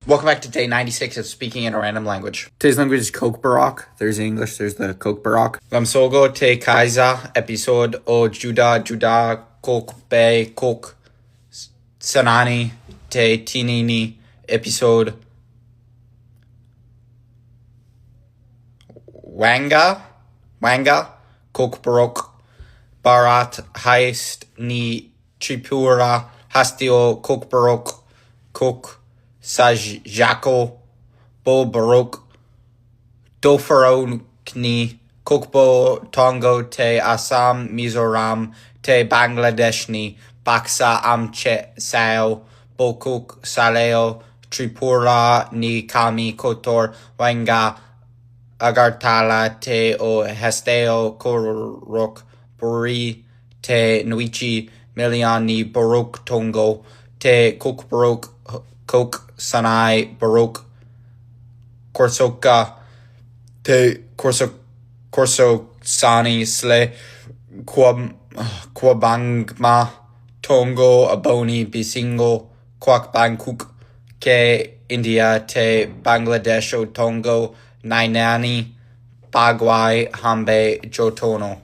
Welcome back to day 96 of Speaking in a Random Language. Today's language is Kokborok. There's English, there's the Kokborok. Lamsogo te kaisa, episode o Juda Kokbe Kok Sanani te Tinini, episode Wanga Kokborok Barat Heist ni Tripura Hastio Kokborok Kok Sajako Bo Barok Dofaro Kni Kokbo Tongo te Assam Mizoram te Bangladeshni Baksa Amche Sao Bokuk Saleo Tripura ni Kami Kotor Wanga Agartala te o Hesteo Korok Buri te Nuichi Milian ni Barok Tongo te Kokborok Kok Sanai Barok Korsoka te Korso Sani Sle Kwabangma Tongo Aboni Bisingo Kwak Bangkok ke India te Bangladesh Tongo Nainani Bagwai HAMBAI JOTO